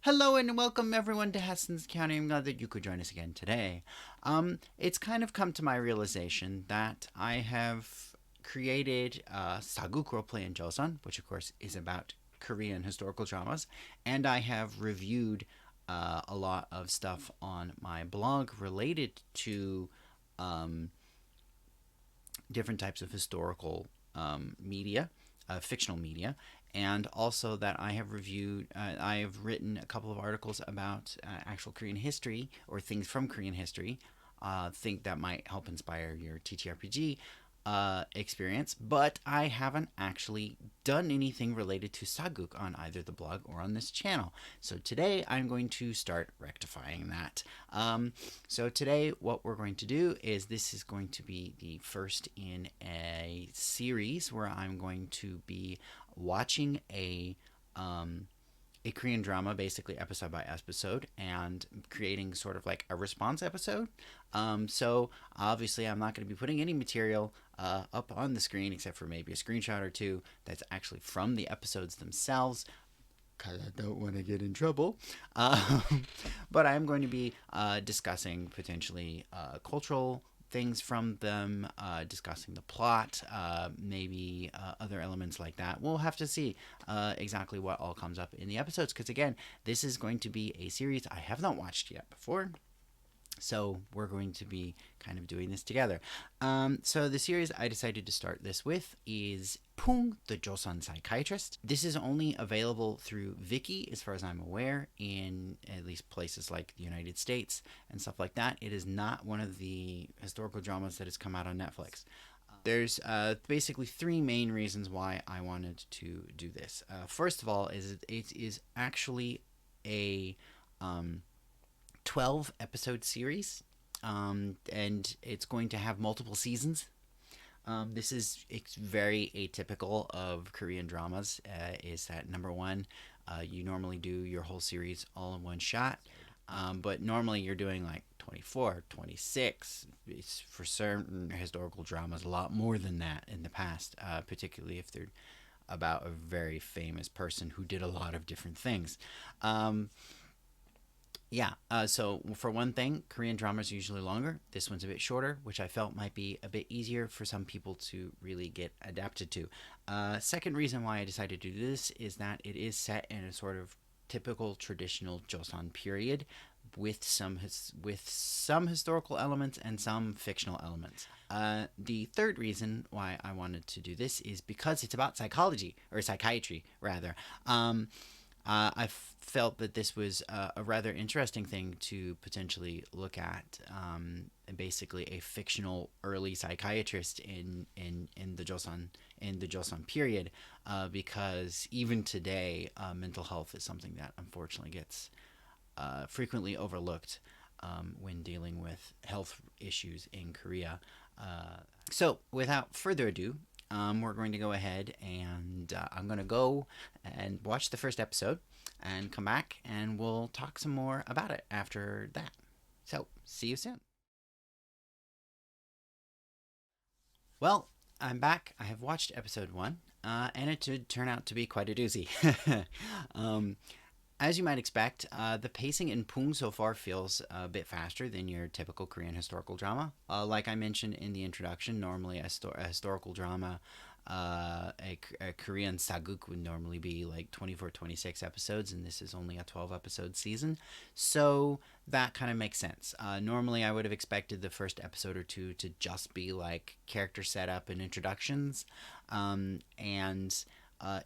Hello and welcome everyone to Heston's County. I'm glad that you could join us again today. It's kind of come to my realization that I have created Sageuk Roleplay in Joseon, which of course is about Korean historical dramas, and I have reviewed a lot of stuff on my blog related to um, different types of historical media, fictional media, and also that I have written a couple of articles about actual Korean history or things from Korean history. Think that might help inspire your TTRPG experience, but I haven't actually done anything related to Sageuk on either the blog or on this channel. So today I'm going to start rectifying that. So today what we're going to do is this is going to be the first in a series where I'm going to be watching a Korean drama, basically episode by episode, and creating sort of like a response episode. So obviously, I'm not going to be putting any material up on the screen except for maybe a screenshot or two that's actually from the episodes themselves. Because I don't want to get in trouble. But I'm going to be discussing potentially cultural things from them, discussing the plot, maybe other elements like that. We'll have to see exactly what all comes up in the episodes, because again, this is going to be a series I have not watched yet before. So we're going to be kind of doing this together. So the series I decided to start this with is Poong, the Joseon Psychiatrist. This is only available through Viki, as far as I'm aware, in at least places like the United States and stuff like that. It is not one of the historical dramas that has come out on Netflix. There's basically three main reasons why I wanted to do this. First of all, is it is actually a 12 episode series, and it's going to have multiple seasons. This is it's very atypical of Korean dramas. Is that number one, you normally do your whole series all in one shot, but normally you're doing like 24, 26. It's for certain historical dramas a lot more than that in the past, particularly if they're about a very famous person who did a lot of different things. Yeah, so for one thing, Korean dramas are usually longer. This one's a bit shorter, which I felt might be a bit easier for some people to really get adapted to. Second reason why I decided to do this is that it is set in a sort of typical traditional Joseon period with some historical elements and some fictional elements. The third reason why I wanted to do this is because it's about psychology, or psychiatry rather. I felt that this was a rather interesting thing to potentially look at. Basically, a fictional early psychiatrist in the Joseon period, because even today, mental health is something that unfortunately gets frequently overlooked when dealing with health issues in Korea. So, without further ado, we're going to go ahead and I'm going to go and watch the first episode and come back and we'll talk some more about it after that. So, see you soon. Well, I'm back. I have watched episode one, and it did turn out to be quite a doozy. um, As you might expect, the pacing in Poong so far feels a bit faster than your typical Korean historical drama. Like I mentioned in the introduction, normally a historical drama, a Korean Sageuk would normally be like 24, 26 episodes, and this is only a 12 episode season. So that kind of makes sense. Normally, I would have expected the first episode or two to just be like character setup and introductions. And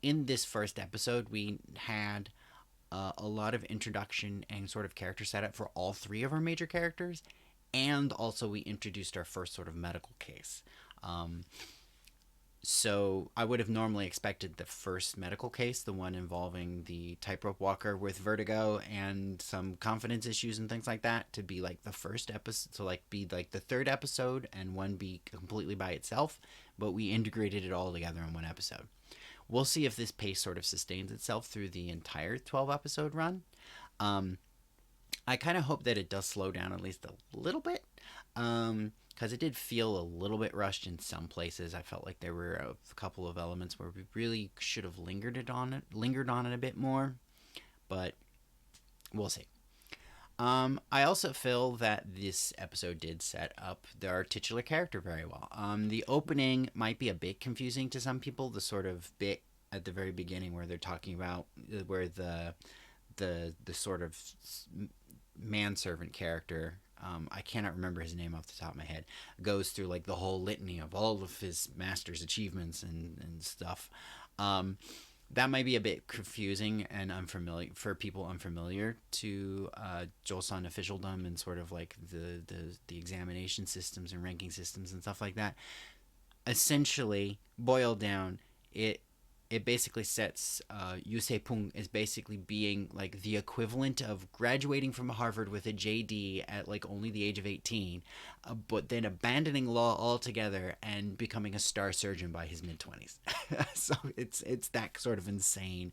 in this first episode, we had a lot of introduction and sort of character setup for all three of our major characters, and also we introduced our first sort of medical case. Um, so I would have normally expected the first medical case, the one involving the tightrope walker with vertigo and some confidence issues and things like that, to be like the first episode, to like be like the third episode, and one be completely by itself. But we integrated it all together in one episode. We'll see if this pace sort of sustains itself through the entire 12 episode run. Um, I kind of hope that it does slow down at least a little bit. because it did feel a little bit rushed in some places. I felt like there were a couple of elements where we really should have lingered on it a bit more, but we'll see. I also feel that this episode did set up their titular character very well. The opening might be a bit confusing to some people. The sort of bit at the very beginning where they're talking about where the sort of manservant character, I cannot remember his name off the top of my head, goes through like the whole litany of all of his master's achievements and stuff. That might be a bit confusing and unfamiliar for people unfamiliar to Joseon officialdom and sort of like the examination systems and ranking systems and stuff like that. Essentially, boiled down, it basically sets Poong as basically being like the equivalent of graduating from Harvard with a JD at like only the age of 18, but then abandoning law altogether and becoming a star surgeon by his mid-20s. So it's that sort of insane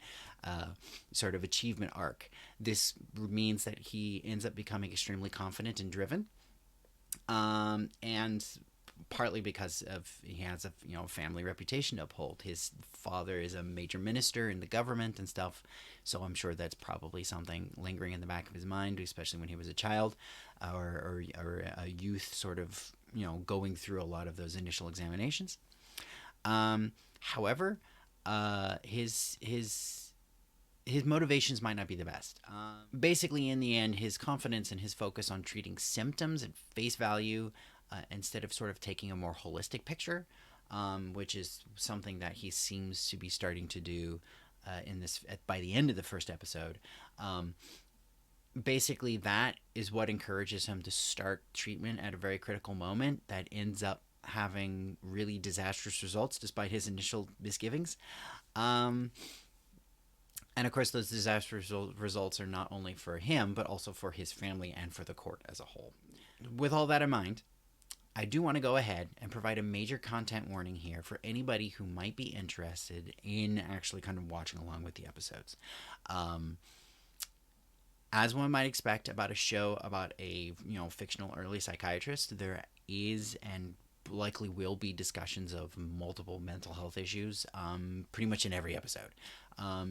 sort of achievement arc. This means that he ends up becoming extremely confident and driven, and partly because of he has a family reputation to uphold. His father is a major minister in the government and stuff, so I'm sure that's probably something lingering in the back of his mind, especially when he was a child or a youth, sort of going through a lot of those initial examinations. However, his motivations might not be the best. Basically, in the end, his confidence and his focus on treating symptoms at face value instead of sort of taking a more holistic picture, which is something that he seems to be starting to do by the end of the first episode. Basically, that is what encourages him to start treatment at a very critical moment that ends up having really disastrous results despite his initial misgivings. And of course, those disastrous results are not only for him, but also for his family and for the court as a whole. With all that in mind, I do want to go ahead and provide a major content warning here for anybody who might be interested in actually kind of watching along with the episodes. As one might expect about a show about a fictional early psychiatrist, there is and likely will be discussions of multiple mental health issues pretty much in every episode.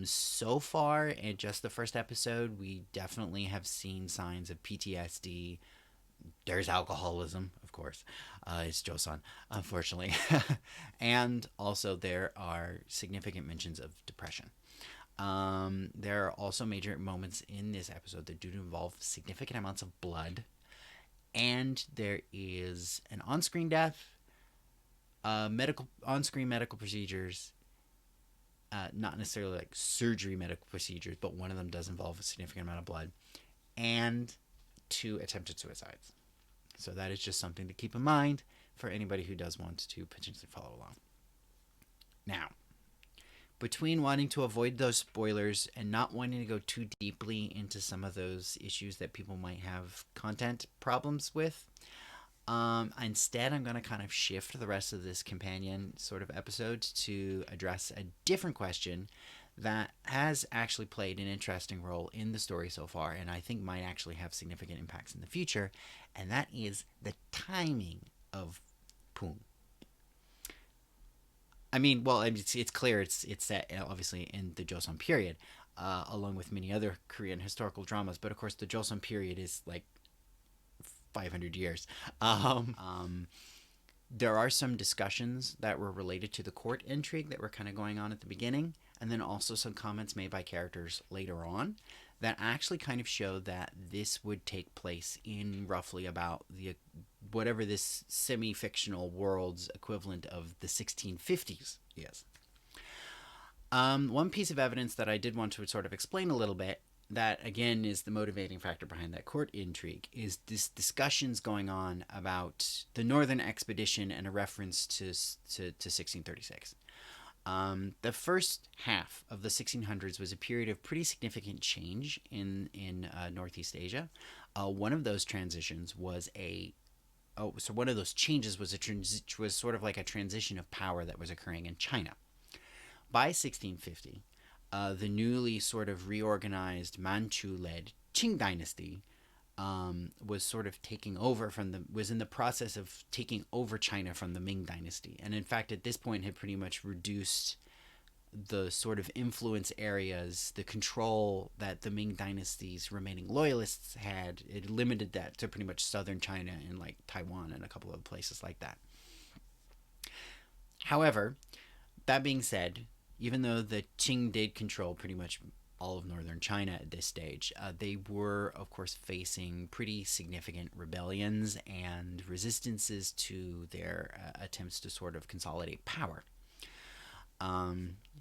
So far, in just the first episode, we definitely have seen signs of PTSD. There's alcoholism, of course. It's Joseon, unfortunately. And also there are significant mentions of depression. There are also major moments in this episode that do involve significant amounts of blood. And there is an on-screen death, on-screen medical procedures, not necessarily like surgery medical procedures, but one of them does involve a significant amount of blood, and 2 attempted suicides. So that is just something to keep in mind for anybody who does want to potentially follow along. Now, between wanting to avoid those spoilers and not wanting to go too deeply into some of those issues that people might have content problems with, instead I'm going to kind of shift the rest of this companion sort of episode to address a different question that has actually played an interesting role in the story so far, and I think might actually have significant impacts in the future, and that is the timing of Poong. I mean, well, it's clear it's set obviously in the Joseon period, along with many other Korean historical dramas, but of course the Joseon period is like 500 years. There are some discussions that were related to the court intrigue that were kind of going on at the beginning, and then also some comments made by characters later on that actually kind of show that this would take place in roughly about the whatever this semi-fictional world's equivalent of the 1650s is. One piece of evidence that I did want to sort of explain a little bit, that again is the motivating factor behind that court intrigue, is this discussions going on about the Northern Expedition and a reference to 1636. The first half of the 1600s was a period of pretty significant change in Northeast Asia. One of those transitions was one of those changes was was sort of like a transition of power that was occurring in China. By 1650, the newly sort of reorganized Manchu-led Qing dynasty was sort of taking over was in the process of taking over China from the Ming Dynasty, and in fact, at this point, had pretty much reduced the sort of influence areas, the control that the Ming Dynasty's remaining loyalists had. It limited that to pretty much southern China and like Taiwan and a couple of places like that. However, that being said, even though the Qing did control pretty much all of northern China at this stage, they were, of course, facing pretty significant rebellions and resistances to their attempts to sort of consolidate power.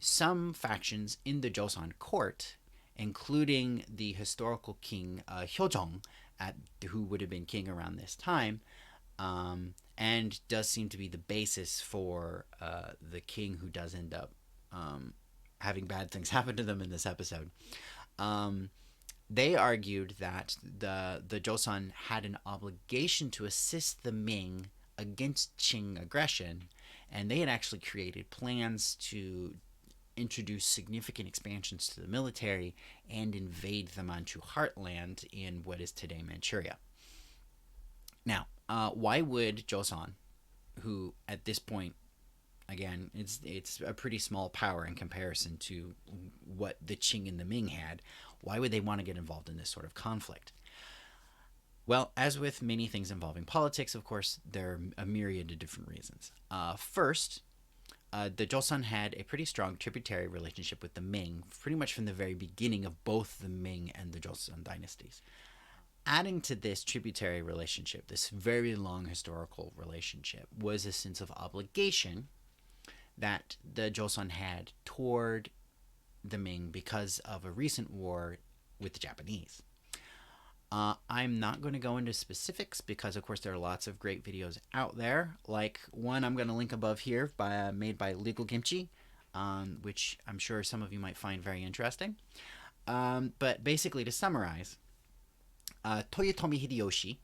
Some factions in the Joseon court, including the historical king Hyojong, who would have been king around this time, and does seem to be the basis for the king who does end up having bad things happen to them in this episode. They argued that the Joseon had an obligation to assist the Ming against Qing aggression, and they had actually created plans to introduce significant expansions to the military and invade the Manchu heartland in what is today Manchuria. Now, why would Joseon, who at this point, again, it's a pretty small power in comparison to what the Qing and the Ming had, why would they want to get involved in this sort of conflict? Well, as with many things involving politics, of course, there are a myriad of different reasons. First, the Joseon had a pretty strong tributary relationship with the Ming, pretty much from the very beginning of both the Ming and the Joseon dynasties. Adding to this tributary relationship, this very long historical relationship, was a sense of obligation that the Joseon had toward the Ming because of a recent war with the Japanese. I'm not going to go into specifics because, of course, there are lots of great videos out there, like one I'm going to link above here made by Legal Kimchi, which I'm sure some of you might find very interesting. But basically, to summarize, Toyotomi Hideyoshi,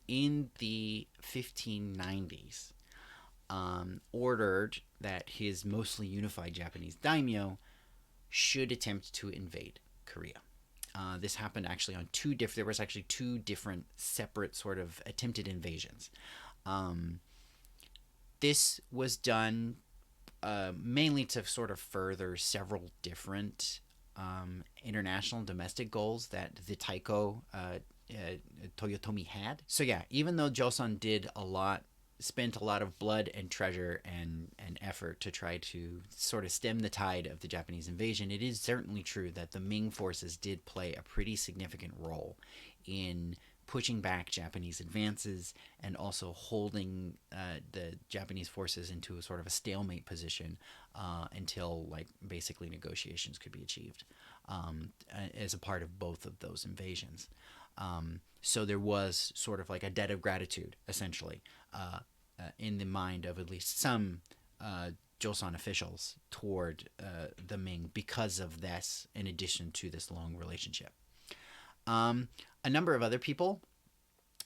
in the 1590s, ordered that his mostly unified Japanese daimyo should attempt to invade Korea. This happened actually on there was actually two different separate sort of attempted invasions. This was done mainly to sort of further several different international and domestic goals that the Taiko Toyotomi had. So yeah, even though Joseon spent a lot of blood and treasure and effort to try to sort of stem the tide of the Japanese invasion, it is certainly true that the Ming forces did play a pretty significant role in pushing back Japanese advances and also holding the Japanese forces into a sort of a stalemate position until like basically negotiations could be achieved as a part of both of those invasions. So there was sort of like a debt of gratitude, essentially, in the mind of at least some Joseon officials toward the Ming because of this, in addition to this long relationship. A number of other people,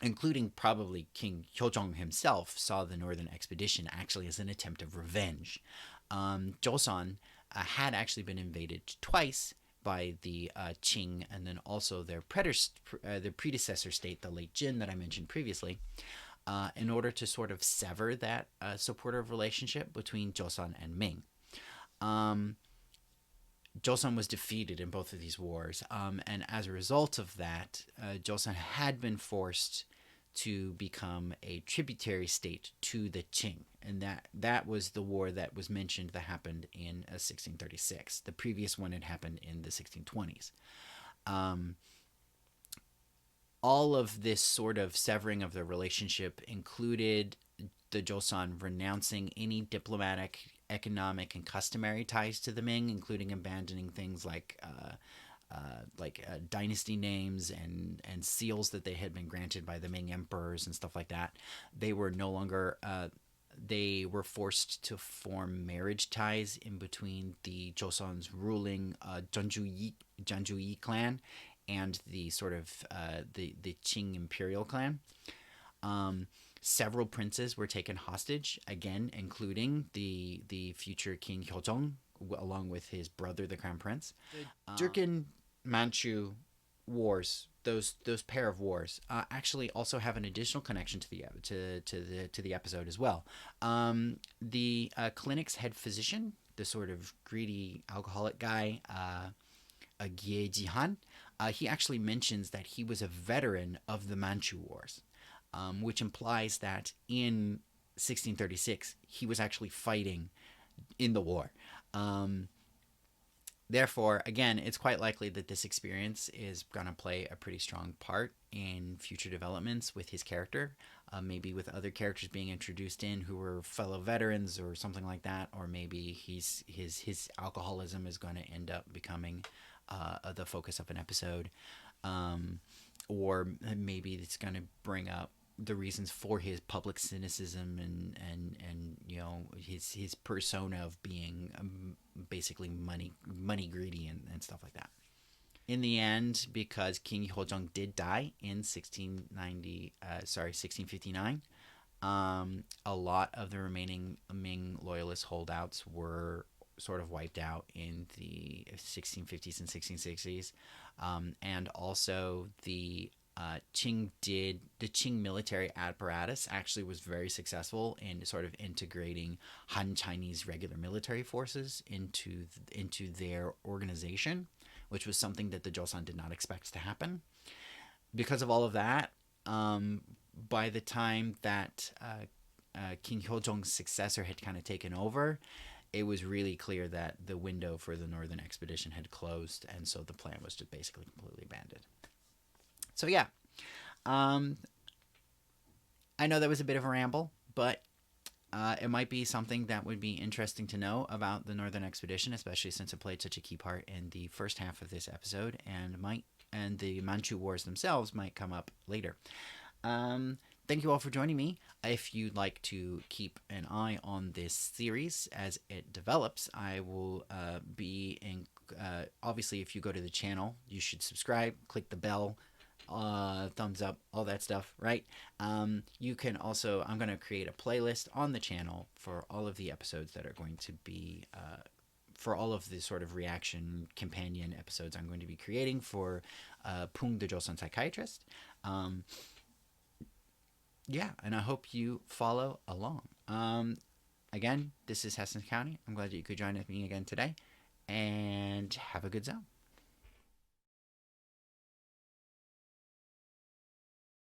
including probably King Hyojong himself, saw the Northern Expedition actually as an attempt of revenge. Joseon had actually been invaded twice by the Qing, and then also their predecessor state, the late Jin that I mentioned previously, in order to sort of sever that supportive relationship between Joseon and Ming. Joseon was defeated in both of these wars, and as a result of that, Joseon had been forced to become a tributary state to the Qing, and that was the war that was mentioned that happened in 1636. The previous one had happened in the 1620s. All of this sort of severing of the relationship included the Joseon renouncing any diplomatic, economic, and customary ties to the Ming, including abandoning things like dynasty names and seals that they had been granted by the Ming emperors and stuff like that. They were no longer they were forced to form marriage ties in between the Joseon's ruling Janjuyi clan and the sort of the Qing imperial clan. Several princes were taken hostage, again, including the future King Hyojong, along with his brother, the crown prince. The Jurchen Manchu Wars those pair of wars actually also have an additional connection to the episode as well. The clinic's head physician, the sort of greedy alcoholic guy, Gie Jihan, he actually mentions that he was a veteran of the Manchu Wars, which implies that in 1636 he was actually fighting in the war. Um, Therefore, again, it's quite likely that this experience is going to play a pretty strong part in future developments with his character, maybe with other characters being introduced in who were fellow veterans or something like that, or maybe his alcoholism is going to end up becoming the focus of an episode, or maybe it's going to bring up the reasons for his public cynicism and his persona of being basically money greedy and stuff like that. In the end, because King Hojong did die in 1659, a lot of the remaining Ming loyalist holdouts were sort of wiped out in the 1650s and 1660s, and also the Qing military apparatus actually was very successful in sort of integrating Han Chinese regular military forces into their organization, which was something that the Joseon did not expect to happen. Because of all of that, by the time that King Hyojong's successor had kind of taken over, it was really clear that the window for the Northern Expedition had closed, and so the plan was just basically completely abandoned. So yeah, I know that was a bit of a ramble, but it might be something that would be interesting to know about the Northern Expedition, especially since it played such a key part in the first half of this episode, and the Manchu Wars themselves might come up later. Thank you all for joining me. If you'd like to keep an eye on this series as it develops, I will be in. Obviously, if you go to the channel, you should subscribe, click the bell, thumbs up, all that stuff, right? You can also, I'm going to create a playlist on the channel for all of the episodes that are going to be, for all of the sort of reaction companion episodes I'm going to be creating for Poong the Joseon Psychiatrist. Yeah, and I hope you follow along. Again, this is Hessen County. I'm glad that you could join me again today, and have a good zone.